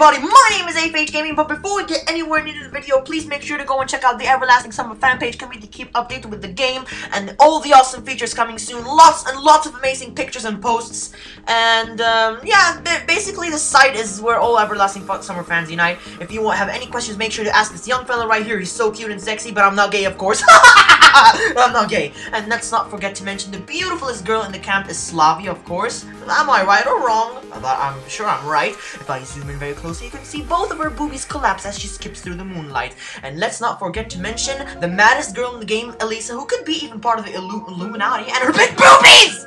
everybody, my name is AFHGaming, but before we get anywhere near the video, please make sure to go and check out the Everlasting Summer fan page community to keep updated with the game and all the awesome features coming soon. Lots and lots of amazing pictures and posts, and yeah, basically the site is where all Everlasting Summer fans unite. If you have any questions, make sure to ask this young fella right here. He's so cute and sexy, but I'm not gay, of course. I'm not gay. And let's not forget to mention the beautifulest girl in the camp is Slavia, of course. Am I right or wrong? I'm sure I'm right. If I zoom in very closely, you can see both of her boobies collapse as she skips through the moonlight. And let's not forget to mention the maddest girl in the game, Elisa, who could be even part of the Illuminati, and her big boobies!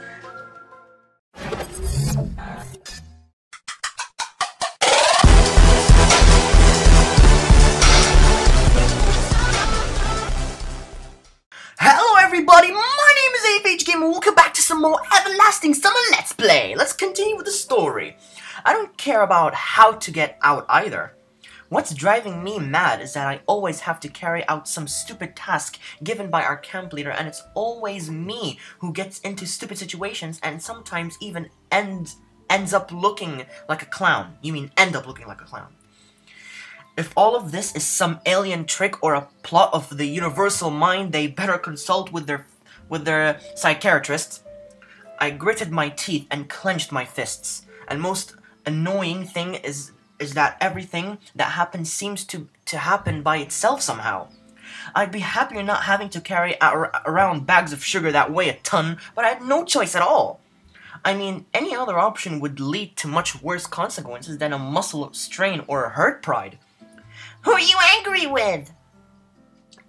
Hello everybody, my name is AFHGaming and welcome back to some more Everlasting Summer Let's Play. Let's continue with the story. I don't care about how to get out either. What's driving me mad is that I always have to carry out some stupid task given by our camp leader, and it's always me who gets into stupid situations and sometimes even ends up looking like a clown. You mean end up looking like a clown. If all of this is some alien trick or a plot of the universal mind, they better consult with their psychiatrist. I gritted my teeth and clenched my fists. And most annoying thing is that everything that happens seems to happen by itself somehow. I'd be happier not having to carry around bags of sugar that weigh a ton, but I had no choice at all. I mean, any other option would lead to much worse consequences than a muscle strain or a hurt pride. Who are you angry with?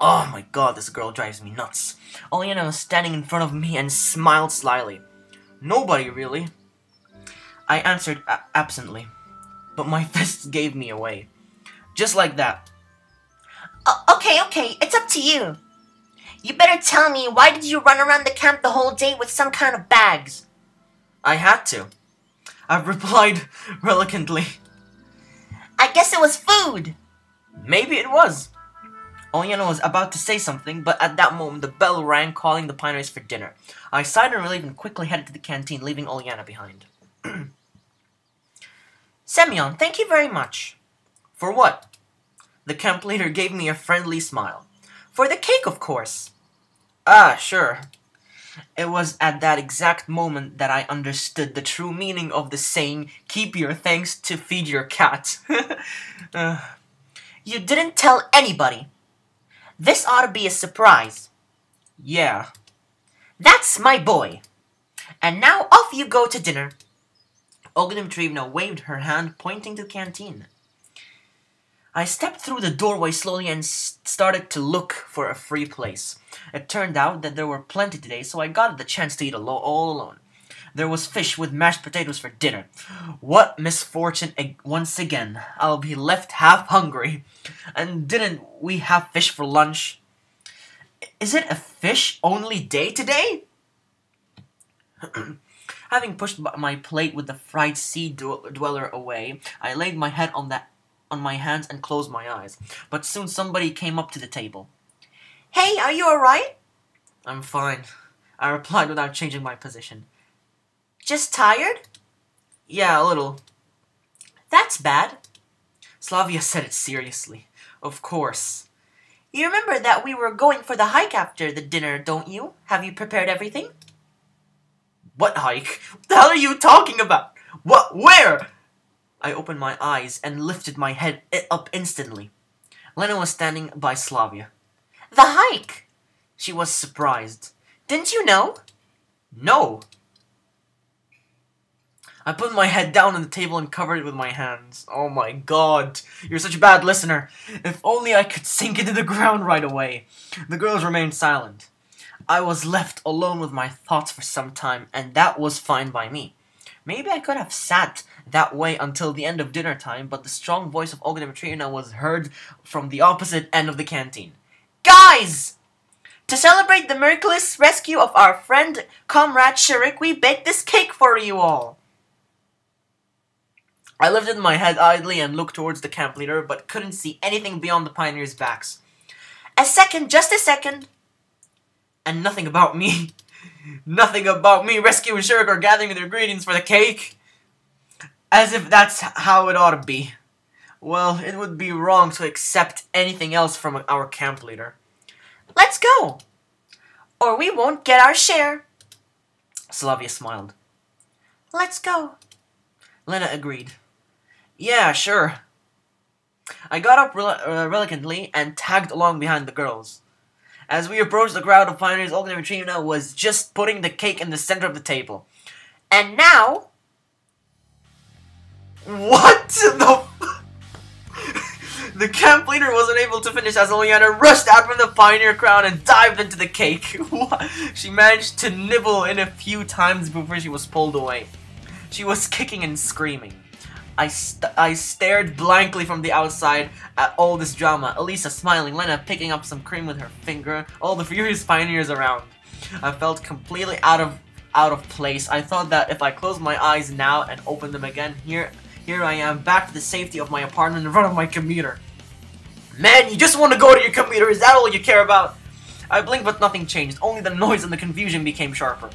Oh my god, this girl drives me nuts. Olyena was standing in front of me and smiled slyly. Nobody, really. I answered absently, but my fists gave me away. Just like that. Okay, it's up to you. You better tell me, why did you run around the camp the whole day with some kind of bags? I had to. I replied reluctantly. I guess it was food. Maybe it was. Olyena was about to say something, but at that moment the bell rang calling the pioneers for dinner. I sighed in relief and quickly headed to the canteen, leaving Olyena behind. Semyon, thank you very much. For what? The camp leader gave me a friendly smile. For the cake, of course. Ah, sure. It was at that exact moment that I understood the true meaning of the saying, keep your thanks to feed your cat. You didn't tell anybody. This ought to be a surprise. Yeah. That's my boy. And now off you go to dinner. Olga Dmitrievna waved her hand, pointing to the canteen. I stepped through the doorway slowly and started to look for a free place. It turned out that there were plenty today, so I got the chance to eat all alone. There was fish with mashed potatoes for dinner. What misfortune once again. I'll be left half hungry. And didn't we have fish for lunch? Is it a fish-only day today? Having pushed my plate with the fried sea dweller away, I laid my head on my hands and closed my eyes. But soon somebody came up to the table. Hey, are you alright? I'm fine, I replied without changing my position. Just tired? Yeah, a little. That's bad. Slavia said it seriously. Of course. You remember that we were going for the hike after the dinner, don't you? Have you prepared everything? What hike? What the hell are you talking about? What? Where? I opened my eyes and lifted my head up instantly. Lena was standing by Slavia. The hike! She was surprised. Didn't you know? No. I put my head down on the table and covered it with my hands. Oh my god, you're such a bad listener. If only I could sink into the ground right away. The girls remained silent. I was left alone with my thoughts for some time, and that was fine by me. Maybe I could have sat that way until the end of dinner time, but the strong voice of Olga Dmitrievna was heard from the opposite end of the canteen. Guys! To celebrate the miraculous rescue of our friend, comrade Shirik, we baked this cake for you all. I lifted my head idly and looked towards the camp leader, but couldn't see anything beyond the pioneers' backs. Just a second. And nothing about me. Nothing about me rescuing Shirik or gathering the ingredients for the cake. As if that's how it ought to be. Well, it would be wrong to accept anything else from our camp leader. Let's go! Or we won't get our share. Slavia smiled. Let's go. Lena agreed. Yeah, sure. I got up reluctantly and tagged along behind the girls. As we approached the crowd of pioneers, Olga Dmitrievna was just putting the cake in the center of the table. And now... What the... The camp leader wasn't able to finish as Oleana rushed out from the pioneer crowd and dived into the cake. She managed to nibble in a few times before she was pulled away. She was kicking and screaming. I stared blankly from the outside at all this drama. Elisa smiling, Lena picking up some cream with her finger, all the furious pioneers around. I felt completely out of place. I thought that if I closed my eyes now and opened them again, here I am, back to the safety of my apartment in front of my computer. Man, you just want to go to your computer, is that all you care about? I blinked but nothing changed, only the noise and the confusion became sharper.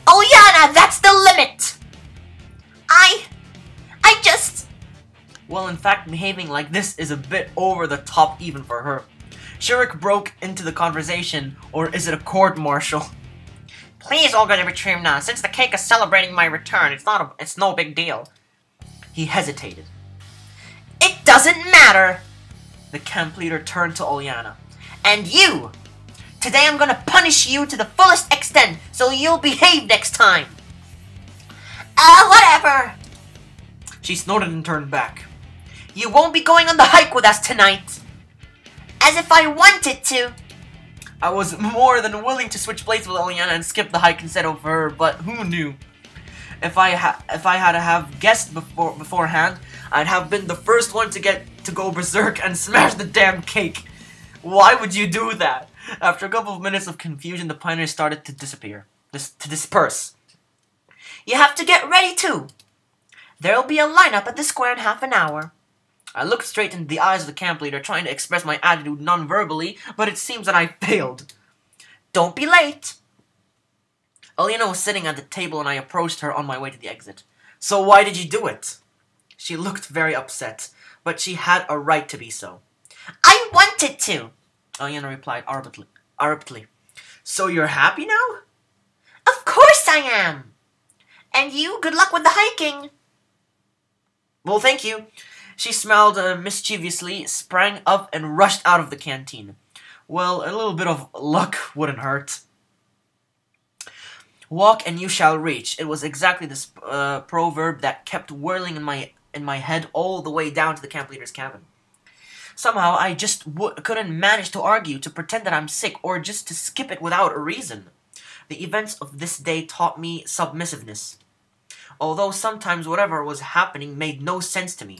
Oleana, that's the limit! I just... Well, in fact, behaving like this is a bit over the top even for her. Shurik broke into the conversation, or is it a court-martial? Please, Olga Dmitrievna, since the cake is celebrating my return, it's no big deal. He hesitated. It doesn't matter! The camp leader turned to Oleana. And you! Today I'm gonna punish you to the fullest extent, so you'll behave next time! Whatever! She snorted and turned back. You won't be going on the hike with us tonight! As if I wanted to! I was more than willing to switch places with Oleana and skip the hike instead of her, but who knew? If I had to have guessed beforehand, I'd have been the first one to go berserk and smash the damn cake. Why would you do that? After a couple of minutes of confusion, the pioneers started to disperse. You have to get ready too. There'll be a lineup at the square in half an hour. I looked straight into the eyes of the camp leader, trying to express my attitude non-verbally, but it seems that I failed. Don't be late. Alina was sitting at the table and I approached her on my way to the exit. So why did you do it? She looked very upset, but she had a right to be so. I wanted to, Alina replied abruptly. So you're happy now? Of course I am. And you, good luck with the hiking. Well, thank you. She smiled mischievously, sprang up, and rushed out of the canteen. Well, a little bit of luck wouldn't hurt. Walk and you shall reach. It was exactly this proverb that kept whirling in my head all the way down to the camp leader's cabin. Somehow, I just couldn't manage to argue, to pretend that I'm sick, or just to skip it without a reason. The events of this day taught me submissiveness. Although sometimes whatever was happening made no sense to me.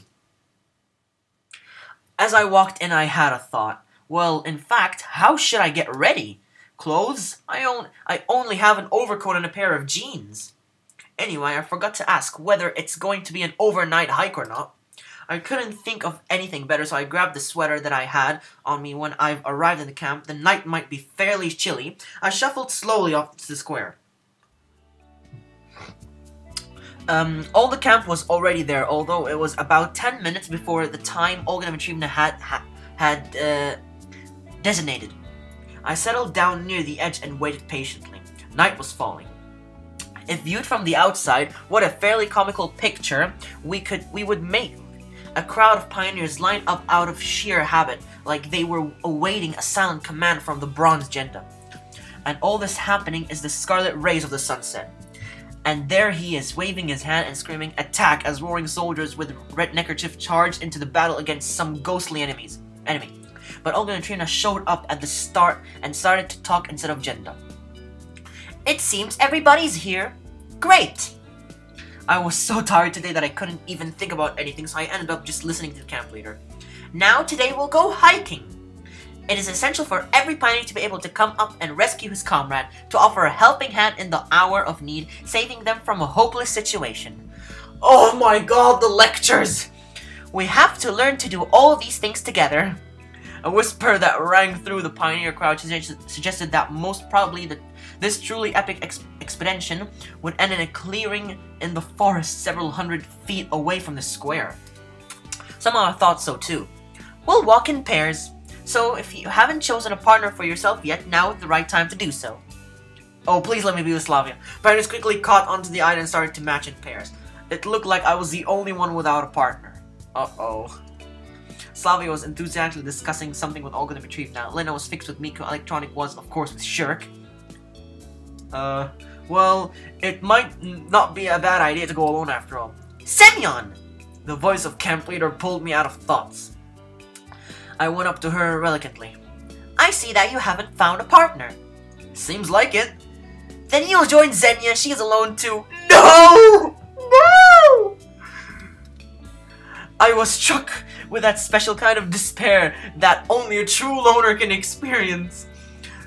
As I walked in, I had a thought. Well, in fact, how should I get ready? Clothes? I only have an overcoat and a pair of jeans. Anyway, I forgot to ask whether it's going to be an overnight hike or not. I couldn't think of anything better, so I grabbed the sweater that I had on me when I arrived in the camp. The night might be fairly chilly. I shuffled slowly off to the square. All the camp was already there, although it was about 10 minutes before the time Olga Dmitrievna had designated. I settled down near the edge and waited patiently. Night was falling. If viewed from the outside, what a fairly comical picture we would make. A crowd of pioneers lined up out of sheer habit, like they were awaiting a silent command from the bronze Genda. And all this happening is the scarlet rays of the sunset. And there he is, waving his hand and screaming, "Attack!" as roaring soldiers with red neckerchief charged into the battle against some ghostly enemy. But Olga Dmitrievna showed up at the start and started to talk instead of Genda. It seems everybody's here. Great! I was so tired today that I couldn't even think about anything, so I ended up just listening to the camp leader. Now today we'll go hiking. It is essential for every pioneer to be able to come up and rescue his comrade, to offer a helping hand in the hour of need, saving them from a hopeless situation. Oh my god, the lectures! We have to learn to do all these things together. A whisper that rang through the pioneer crowd suggested that most probably this truly epic expedition would end in a clearing in the forest several hundred feet away from the square. Somehow I thought so too. We'll walk in pairs, so if you haven't chosen a partner for yourself yet, now is the right time to do so. Oh, please let me be with Slavia. Pioneers quickly caught onto the island and started to match in pairs. It looked like I was the only one without a partner. Uh-oh. Slavia was enthusiastically discussing something with Olga Dimitrievna. Now, Lena was fixed with Miko. Electronic was, of course, with Shirk. Well, it might not be a bad idea to go alone after all. Semyon! The voice of camp leader pulled me out of thoughts. I went up to her reluctantly. I see that you haven't found a partner. Seems like it. Then you'll join Xenia. She is alone too. No! No! I was struck with that special kind of despair that only a true loner can experience.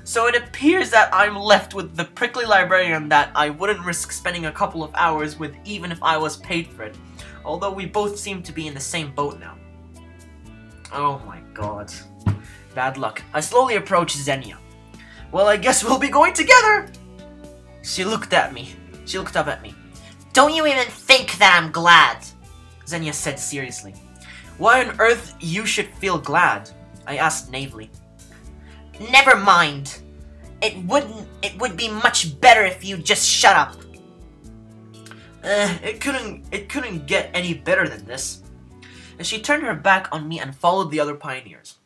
So it appears that I'm left with the prickly librarian that I wouldn't risk spending a couple of hours with even if I was paid for it. Although we both seem to be in the same boat now. Oh my god. Bad luck. I slowly approached Xenia. Well, I guess we'll be going together! She looked at me. She looked up at me. Don't you even think that I'm glad? Xenia said seriously. Why on earth you should feel glad? I asked naively. Never mind. It would be much better if you just shut up. It couldn't get any better than this. And she turned her back on me and followed the other pioneers.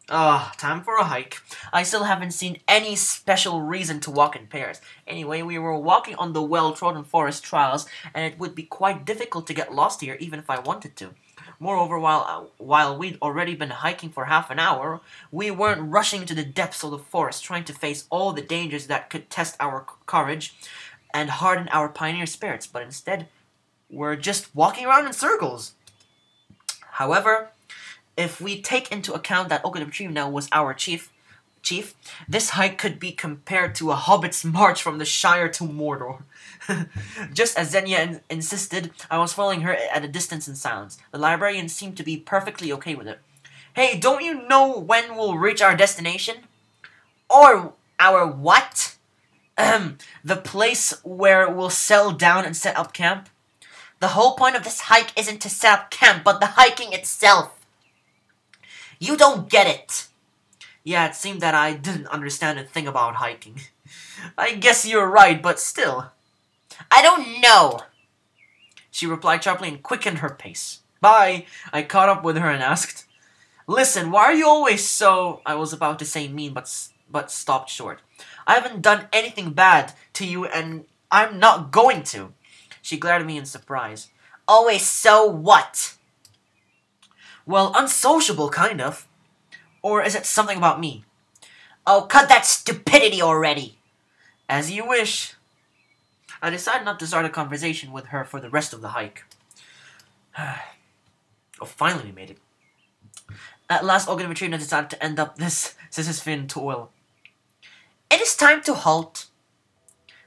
Time for a hike. I still haven't seen any special reason to walk in pairs. Anyway, we were walking on the well-trodden forest trails, and it would be quite difficult to get lost here even if I wanted to. Moreover, while we'd already been hiking for half an hour, we weren't rushing into the depths of the forest trying to face all the dangers that could test our courage and harden our pioneer spirits, but instead, we're just walking around in circles. However, if we take into account that Olga Dimitrievna was our chief, this hike could be compared to a hobbit's march from the Shire to Mordor. Just as Xenia insisted, I was following her at a distance in silence. The librarian seemed to be perfectly okay with it. Hey, don't you know when we'll reach our destination? Or our what? The place where we'll settle down and set up camp? The whole point of this hike isn't to set up camp, but the hiking itself. You don't get it. Yeah, it seemed that I didn't understand a thing about hiking. I guess you're right, but still. I don't know. She replied sharply and quickened her pace. Bye. I caught up with her and asked, Listen, why are you always so... I was about to say mean, but stopped short. I haven't done anything bad to you, and I'm not going to. She glared at me in surprise. Always so what? Well, unsociable, kind of. Or is it something about me? Oh, cut that stupidity already. As you wish. I decided not to start a conversation with her for the rest of the hike. Oh, finally we made it. At last, Olga Dimitrievna decided to end up this Sisyphean toil. It is time to halt.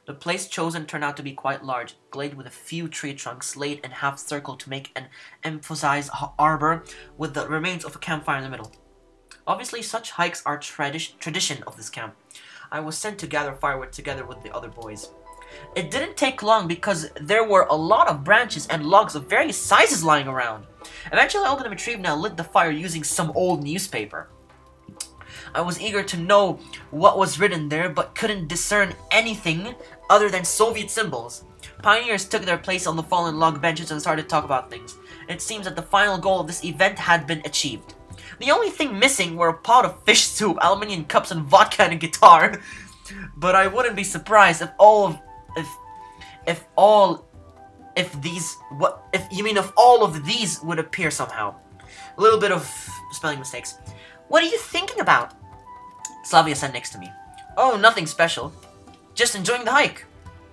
The place chosen turned out to be quite large, glade with a few tree trunks laid in half-circle to make an emphasized arbor with the remains of a campfire in the middle. Obviously, such hikes are tradition of this camp. I was sent to gather firewood together with the other boys. It didn't take long because there were a lot of branches and logs of various sizes lying around. Eventually, Olga Dimitrievna lit the fire using some old newspaper. I was eager to know what was written there, but couldn't discern anything other than Soviet symbols. Pioneers took their place on the fallen log benches and started to talk about things. It seems that the final goal of this event had been achieved. The only thing missing were a pot of fish soup, aluminium cups, and vodka and a guitar. But I wouldn't be surprised if all of these would appear somehow. A little bit of spelling mistakes. What are you thinking about? Slavia sat next to me. Oh, nothing special. Just enjoying the hike.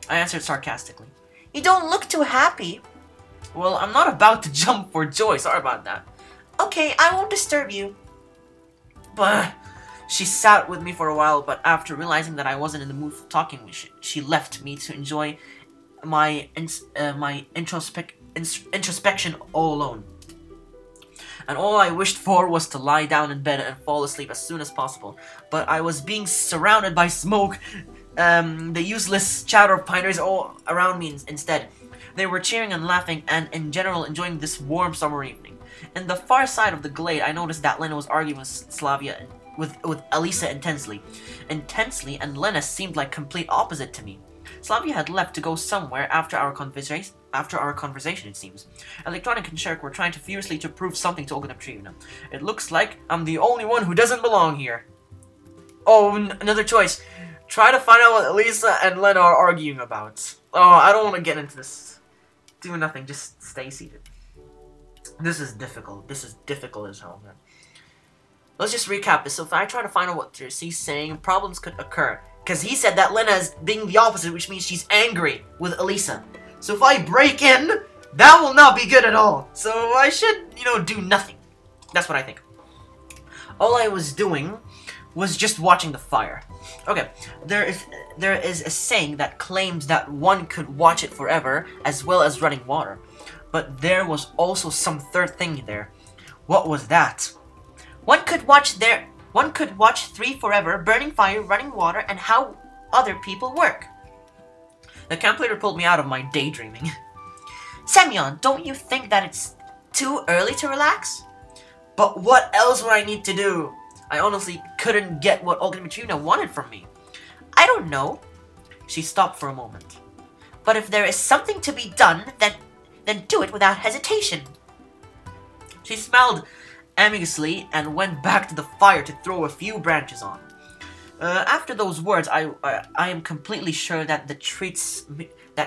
I answered sarcastically. You don't look too happy. Well, I'm not about to jump for joy. Sorry about that. Okay, I won't disturb you. But she sat with me for a while, but after realizing that I wasn't in the mood for talking, she left me to enjoy my introspection all alone. and all I wished for was to lie down in bed and fall asleep as soon as possible. But I was being surrounded by smoke, the useless chatter of pioneers all around me instead. They were cheering and laughing and in general enjoying this warm summer evening. In the far side of the glade, I noticed that Lena was arguing with Slavia with Elisa intensely, and Lena seemed like complete opposite to me. Slavia had left to go somewhere after our conversation, it seems. Electronic and Shirk were trying to furiously to prove something to Olga Dmitrievna. It looks like I'm the only one who doesn't belong here. Oh, another choice. Try to find out what Elisa and Lena are arguing about. Oh, I don't want to get into this. Do nothing, just stay seated. This is difficult. This is difficult as hell, man. Let's just recap this. So if I try to find out what he's saying, problems could occur. Because he said that Lena is being the opposite, which means she's angry with Elisa. So if I break in, that will not be good at all. So I should, do nothing. That's what I think. All I was doing was just watching the fire. Okay, there is a saying that claims that one could watch it forever as well as running water. But there was also some third thing there. What was that? One could watch 3 forever, burning fire, running water, and how other people work. The camp leader pulled me out of my daydreaming. Semyon, don't you think that it's too early to relax? But what else would I need to do? I honestly couldn't get what Olga Dmitrievna wanted from me. I don't know. She stopped for a moment. But if there is something to be done, then do it without hesitation. She smiled amicably and went back to the fire to throw a few branches on. After those words, I am completely sure that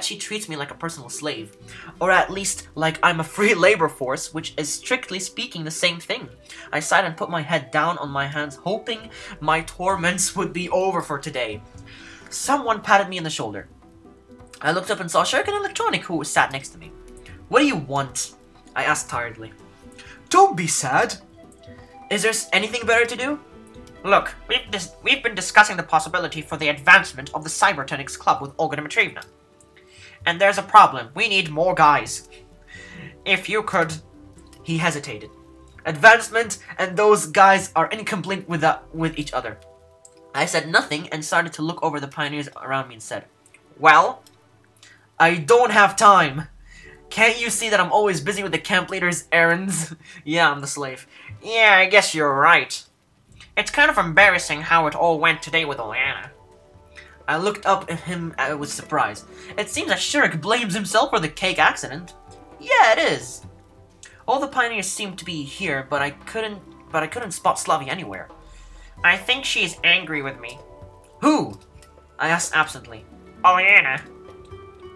she treats me like a personal slave, or at least like I'm a free labor force, which is strictly speaking the same thing. I sighed and put my head down on my hands, hoping my torments would be over for today. Someone patted me on the shoulder. I looked up and saw Shirk and Electronic, who sat next to me. What do you want? I asked tiredly. Don't be sad. Is there anything better to do? Look, we've been discussing the possibility for the advancement of the Cybertonics Club with Olga Dmitrievna. And there's a problem. We need more guys. If you could... He hesitated. Advancement and those guys are incomplete with each other. I said nothing and started to look over the pioneers around me and said, well, I don't have time. Can't you see that I'm always busy with the camp leader's errands? Yeah, I'm the slave. Yeah, I guess you're right. It's kind of embarrassing how it all went today with Oleana. I looked up at him with surprise. It seems that Shirk blames himself for the cake accident. Yeah, it is. All the pioneers seemed to be here, but I couldn't spot Slavia anywhere. I think she's angry with me. Who? I asked absently. Oleana.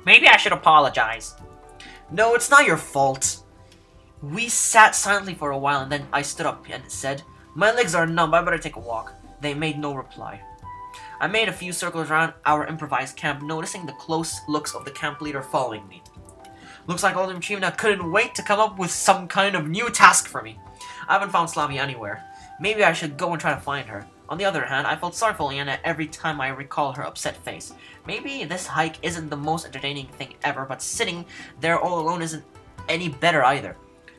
Maybe I should apologize. No, it's not your fault. We sat silently for a while and then I stood up and said, my legs are numb, I better take a walk. They made no reply. I made a few circles around our improvised camp, noticing the close looks of the camp leader following me. Looks like Olga Dmitrievna couldn't wait to come up with some kind of new task for me. I haven't found Slavia anywhere. Maybe I should go and try to find her. On the other hand, I felt sorry for Liana every time I recall her upset face. Maybe this hike isn't the most entertaining thing ever, but sitting there all alone isn't any better either.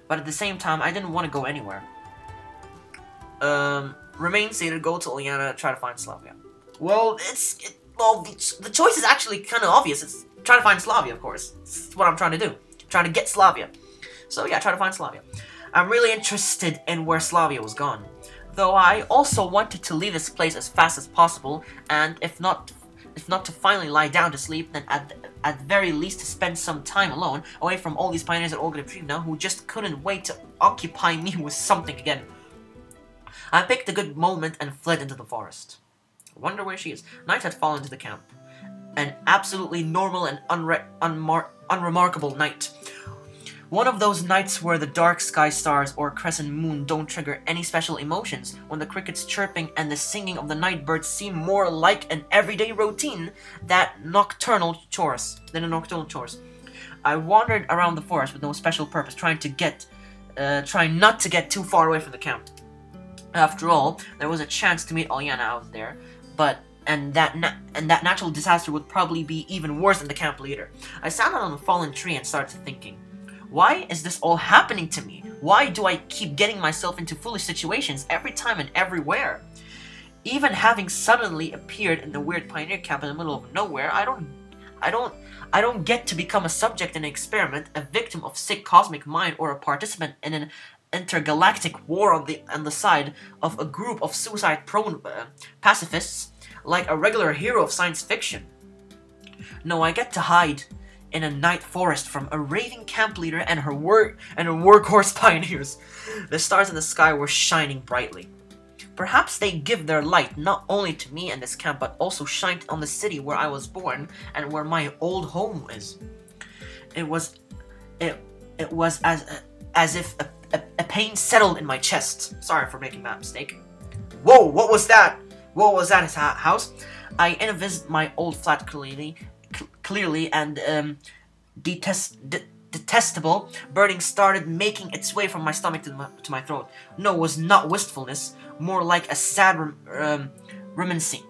But at the same time, I didn't want to go anywhere. Remain seated, go to Liana, try to find Slavia. Well, the choice is actually kind of obvious. It's trying to find Slavia, of course. It's what I'm trying to do. Trying to get Slavia. So yeah, try to find Slavia. I'm really interested in where Slavia was gone. Though I also wanted to leave this place as fast as possible, and if not to finally lie down to sleep, then at the very least to spend some time alone, away from all these pioneers at Olga Dmitrievna who just couldn't wait to occupy me with something again. I picked a good moment and fled into the forest. I wonder where she is. Night had fallen into the camp. An absolutely normal and unremarkable night. One of those nights where the dark sky stars or crescent moon don't trigger any special emotions, when the crickets chirping and the singing of the night birds seem more like an everyday routine than nocturnal chores. I wandered around the forest with no special purpose, trying not to get too far away from the camp. After all, there was a chance to meet Alyana out there, and that natural disaster would probably be even worse than the camp leader. I sat on a fallen tree and started thinking. Why is this all happening to me? Why do I keep getting myself into foolish situations every time and everywhere? Even having suddenly appeared in the weird pioneer camp in the middle of nowhere, I don't get to become a subject in an experiment, a victim of sick cosmic mind, or a participant in an intergalactic war on the side of a group of suicide-prone pacifists, like a regular hero of science fiction. No, I get to hide in a night forest from a raving camp leader and her workhorse pioneers. The stars in the sky were shining brightly. Perhaps they give their light not only to me and this camp, but also shine on the city where I was born and where my old home is. It was as if a pain settled in my chest. Sorry for making that mistake. Whoa, what was that? What was that, his house? I envisaged my old flat clearly, and detestable burning started making its way from my stomach to my throat. No, it was not wistfulness, more like a sad reminiscing.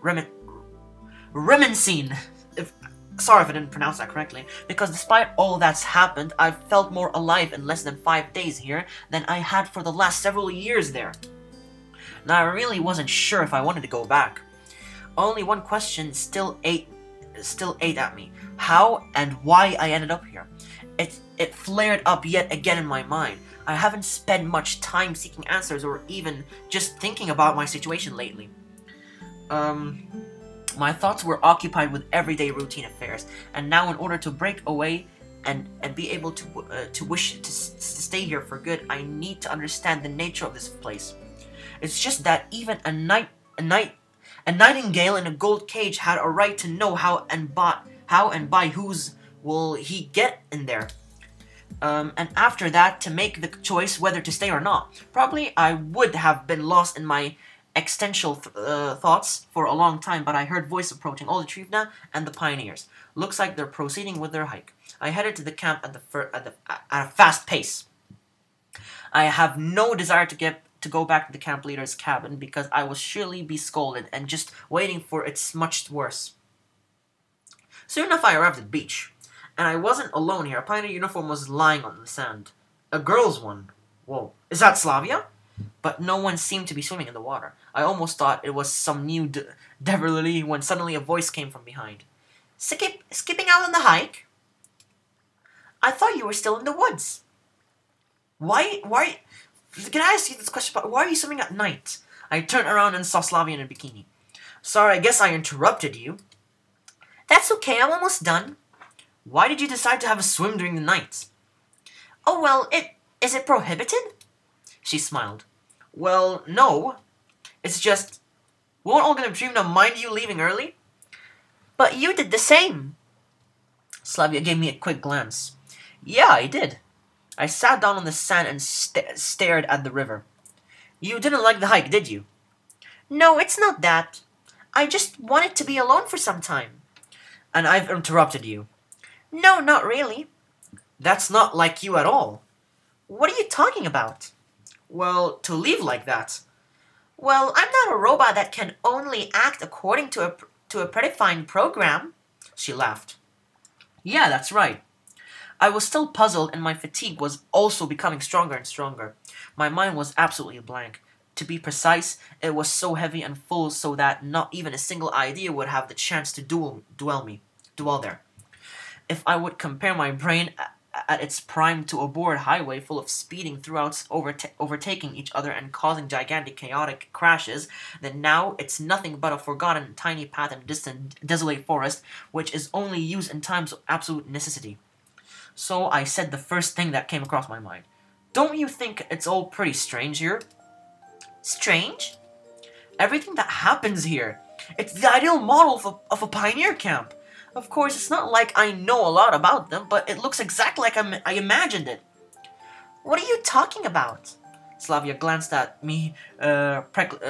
Sorry if I didn't pronounce that correctly, because despite all that's happened, I've felt more alive in less than 5 days here than I had for the last several years there. Now, I really wasn't sure if I wanted to go back. Only one question still ate at me: how and why I ended up here. It flared up yet again in my mind. I haven't spent much time seeking answers or even just thinking about my situation lately. My thoughts were occupied with everyday routine affairs, and now in order to break away and be able to wish to stay here for good, I need to understand the nature of this place. It's just that even a nightingale in a gold cage had a right to know how and by whose will he get in there. And after that, to make the choice whether to stay or not. Probably I would have been lost in my existential thoughts for a long time, but I heard voices approaching all the Trivna and the pioneers. Looks like they're proceeding with their hike. I headed to the camp at a fast pace. I have no desire to go back to the camp leader's cabin, because I will surely be scolded and just waiting for it's much worse. Soon enough I arrived at the beach, and I wasn't alone here. A pioneer uniform was lying on the sand. A girl's one. Whoa, is that Slavia? But no one seemed to be swimming in the water. I almost thought it was some new devilry when suddenly a voice came from behind. Skipping out on the hike? I thought you were still in the woods. Why, can I ask you this question? Why are you swimming at night? I turned around and saw Slavia in a bikini. Sorry, I guess I interrupted you. That's okay, I'm almost done. Why did you decide to have a swim during the night? Oh, well, is it prohibited? She smiled. Well, no. It's just, we're all gonna dream to mind you leaving early. But you did the same. Slavia gave me a quick glance. Yeah, I did. I sat down on the sand and stared at the river. You didn't like the hike, did you? No, it's not that. I just wanted to be alone for some time. And I've interrupted you. No, not really. That's not like you at all. What are you talking about? Well, to leave like that. Well, I'm not a robot that can only act according to a predefined program. She laughed. Yeah, that's right. I was still puzzled, and my fatigue was also becoming stronger and stronger. My mind was absolutely blank. To be precise, it was so heavy and full so that not even a single idea would have the chance to dwell there. If I would compare my brain at its prime to a bored highway full of speeding throughout, overtaking each other and causing gigantic chaotic crashes, then now it's nothing but a forgotten tiny path in a distant desolate forest, which is only used in times of absolute necessity. So I said the first thing that came across my mind. Don't you think it's all pretty strange here? Strange? Everything that happens here. It's the ideal model of a pioneer camp. Of course, it's not like I know a lot about them, but it looks exactly like I imagined it. What are you talking about? Slavia glanced at me, perplexed.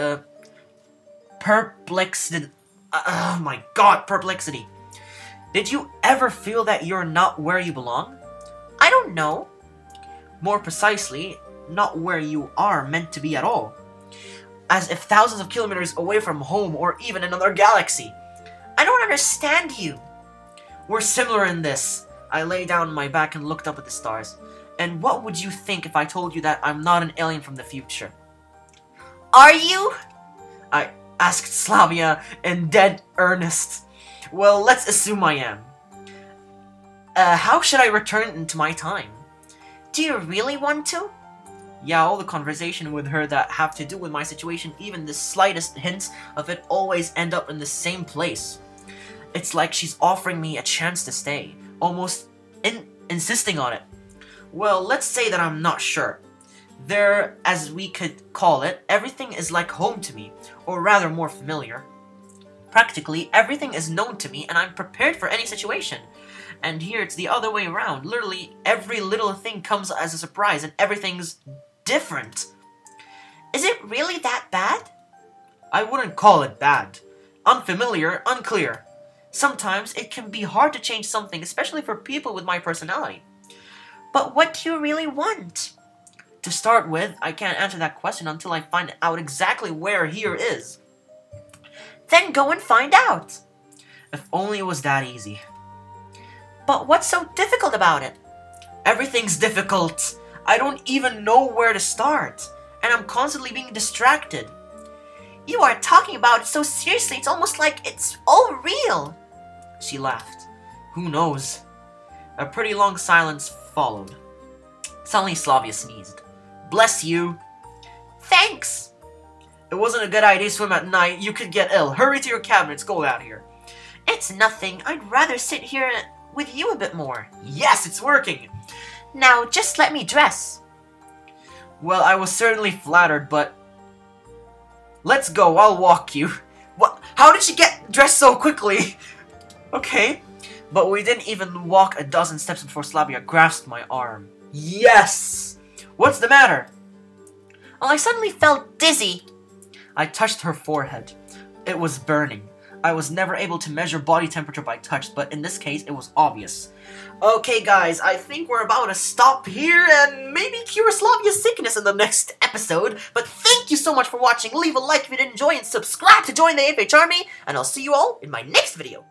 Oh my god, perplexity. Did you ever feel that you're not where you belong? I don't know. More precisely, not where you are meant to be at all. As if thousands of kilometers away from home or even another galaxy. I don't understand you. We're similar in this. I lay down on my back and looked up at the stars. And what would you think if I told you that I'm not an alien from the future? Are you? I asked Slavia in dead earnest. Well, let's assume I am. How should I return into my time? Do you really want to? Yeah, all the conversation with her that have to do with my situation, even the slightest hints of it, always end up in the same place. It's like she's offering me a chance to stay, almost insisting on it. Well, let's say that I'm not sure. There, as we could call it, everything is like home to me, or rather more familiar. Practically everything is known to me and I'm prepared for any situation. And here it's the other way around. Literally every little thing comes as a surprise and everything's different. Is it really that bad? I wouldn't call it bad. Unfamiliar, unclear. Sometimes it can be hard to change something, especially for people with my personality. But what do you really want? To start with, I can't answer that question until I find out exactly where here is. Then go and find out. If only it was that easy. But what's so difficult about it? Everything's difficult. I don't even know where to start. And I'm constantly being distracted. You are talking about it so seriously, it's almost like it's all real. She laughed. Who knows? A pretty long silence followed. Suddenly Slavia sneezed. Bless you. Thanks. It wasn't a good idea to swim at night. You could get ill. Hurry to your cabin. Let's go out here. It's nothing. I'd rather sit here with you a bit more. Yes, it's working. Now, just let me dress. Well, I was certainly flattered, but... Let's go. I'll walk you. What? How did she get dressed so quickly? Okay. But we didn't even walk a dozen steps before Slavia grasped my arm. Yes! What's the matter? Well, I suddenly felt dizzy. I touched her forehead. It was burning. I was never able to measure body temperature by touch, but in this case, it was obvious. Okay, guys, I think we're about to stop here and maybe cure Slavia's sickness in the next episode. But thank you so much for watching. Leave a like if you did enjoy and subscribe to join the AFH Army, and I'll see you all in my next video.